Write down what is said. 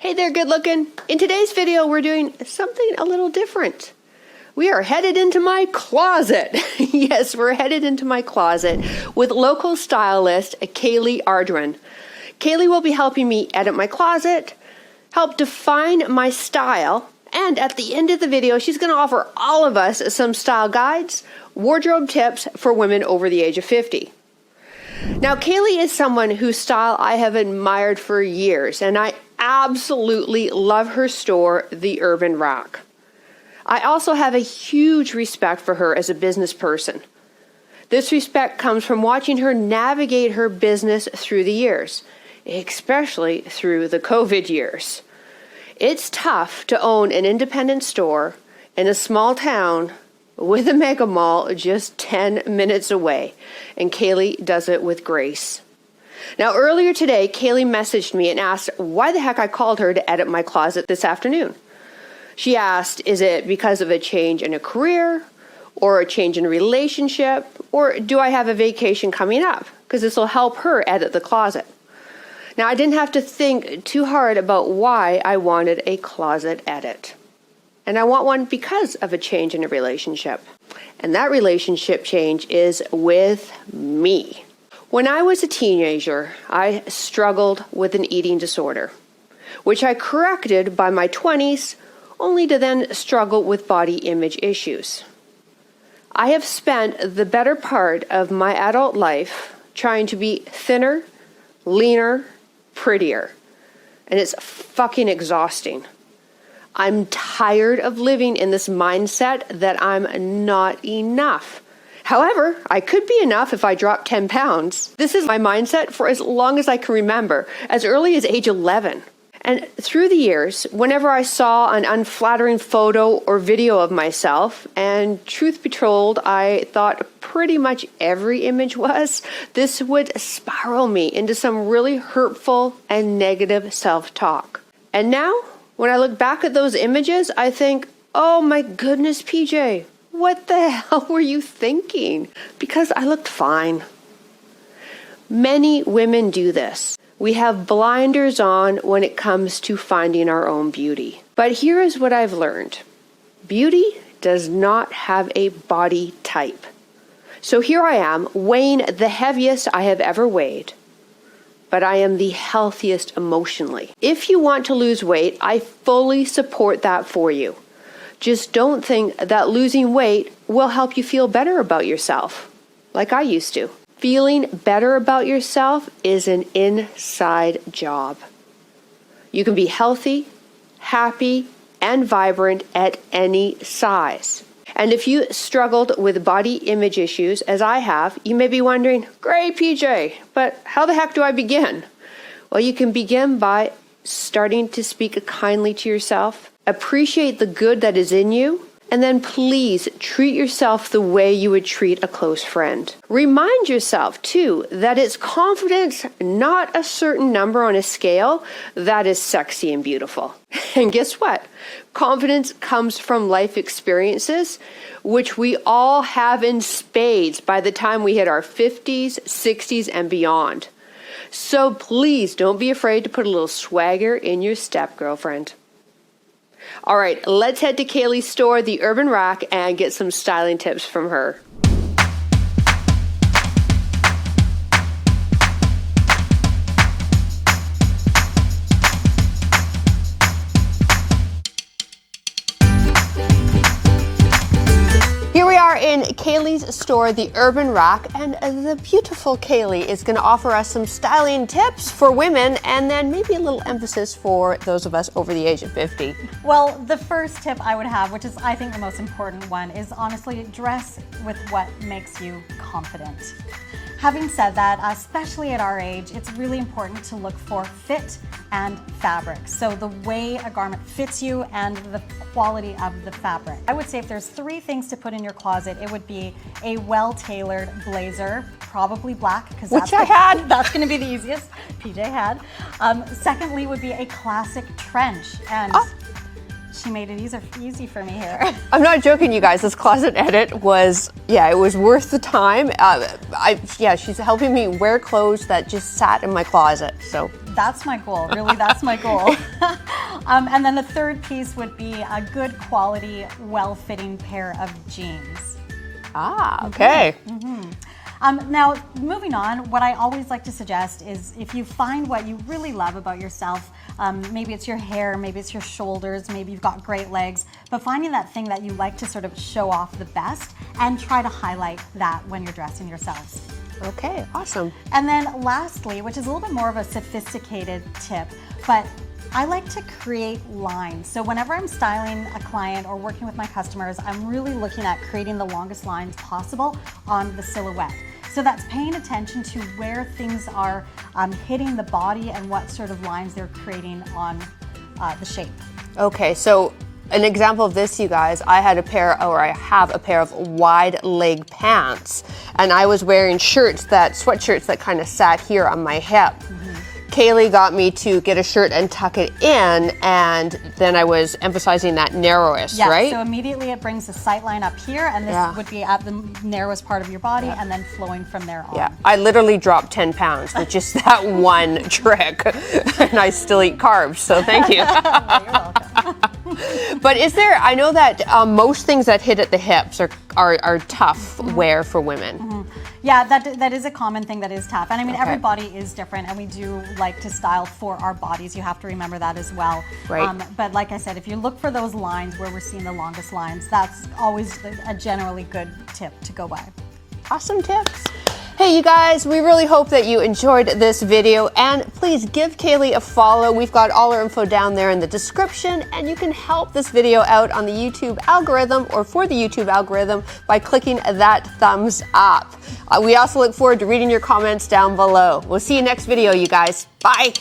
Hey there, good looking. In today's video, we're doing something a little different. We are headed into my closet. Yes, we're headed into my closet with local stylist Caylea. Caylea will be helping me edit my closet, help define my style, and at the end of the video, she's going to offer all of us some style guides, wardrobe tips for women over the age of 50. Now, Caylea is someone whose style I have admired for years, and I absolutely love her store, The Urban Rack. I also have a huge respect for her as a business person. This respect comes from watching her navigate her business through the years, especially through the COVID years. It's tough to own an independent store in a small town with a mega mall just 10 minutes away, and Caylea does it with grace. Now, earlier today, Caylea messaged me and asked why the heck I called her to edit my closet this afternoon. She asked, is it because of a change in a career, or a change in a relationship, or do I have a vacation coming up? Because this will help her edit the closet. Now, I didn't have to think too hard about why I wanted a closet edit. And I want one because of a change in a relationship. And that relationship change is with me. When I was a teenager, I struggled with an eating disorder, which I corrected by my 20s, only to then struggle with body image issues. I have spent the better part of my adult life trying to be thinner, leaner, prettier, and it's fucking exhausting. I'm tired of living in this mindset that I'm not enough. However, I could be enough if I dropped 10 pounds. This is my mindset for as long as I can remember, as early as age 11. And through the years, whenever I saw an unflattering photo or video of myself, and truth be told, I thought pretty much every image was, this would spiral me into some really hurtful and negative self-talk. And now, when I look back at those images, I think, oh my goodness, PJ, what the hell were you thinking? Because I looked fine. Many women do this. We have blinders on when it comes to finding our own beauty. But here is what I've learned. Beauty does not have a body type. So here I am, weighing the heaviest I have ever weighed, but I am the healthiest emotionally. If you want to lose weight, I fully support that for you. Just don't think that losing weight will help you feel better about yourself, like I used to. Feeling better about yourself is an inside job. You can be healthy, happy, and vibrant at any size. And if you struggled with body image issues, as I have, you may be wondering, great, PJ, but how the heck do I begin? Well, you can begin by starting to speak kindly to yourself, appreciate the good that is in you, and then please treat yourself the way you would treat a close friend. Remind yourself, too, that it's confidence, not a certain number on a scale, that is sexy and beautiful. And guess what? Confidence comes from life experiences, which we all have in spades by the time we hit our 50s, 60s, and beyond. So please don't be afraid to put a little swagger in your step, girlfriend. All right, let's head to Caylea's store, The Urban Rack, and get some styling tips from her. Here we are in Caylea's store, The Urban Rack, and the beautiful Caylea is going to offer us some styling tips for women and then maybe a little emphasis for those of us over the age of 50. Well, the first tip I would have, which is I think the most important one, is honestly dress with what makes you confident. Having said that, especially at our age, it's really important to look for fit and fabric. So the way a garment fits you and the quality of the fabric. I would say if there's 3 things to put in your closet, it would be a well-tailored blazer, probably black, because that's going to be the easiest. PJ had. Secondly would be a classic trench. And she made it easy for me here. I'm not joking, you guys. This closet edit was, it was worth the time. She's helping me wear clothes that just sat in my closet. So that's my goal. Really, that's my goal. And then the third piece would be a good quality, well-fitting pair of jeans. Ah, okay. Now, moving on, what I always like to suggest is if you find what you really love about yourself, maybe it's your hair, maybe it's your shoulders, maybe you've got great legs, but finding that thing that you like to sort of show off the best and try to highlight that when you're dressing yourselves. Okay, awesome. And then lastly, which is a little bit more of a sophisticated tip, but I like to create lines. So whenever I'm styling a client or working with my customers, I'm really looking at creating the longest lines possible on the silhouette. So that's paying attention to where things are hitting the body and what sort of lines they're creating on the shape. Okay, so an example of this, you guys, I have a pair of wide leg pants, and I was wearing sweatshirts that kind of sat here on my hip. Caylea got me to get a shirt and tuck it in, and then I was emphasizing that narrowest, right? So immediately it brings the sight line up here, and this would be at the narrowest part of your body, and then flowing from there on. Yeah, I literally dropped 10 pounds with just that one trick, and I still eat carbs, so thank you. Well, you're welcome. But I know that most things that hit at the hips are tough wear for women. Yeah, that is a common thing that is tough. And I mean, every body is different, and we do like to style for our bodies. You have to remember that as well. Right. But like I said, if you look for those lines where we're seeing the longest lines, that's always a generally good tip to go by. Awesome tips. Hey, you guys, we really hope that you enjoyed this video, and please give Caylea a follow. We've got all our info down there in the description, and you can help this video out on the YouTube algorithm or for the YouTube algorithm by clicking that thumbs up. We also look forward to reading your comments down below. We'll see you next video, you guys. Bye.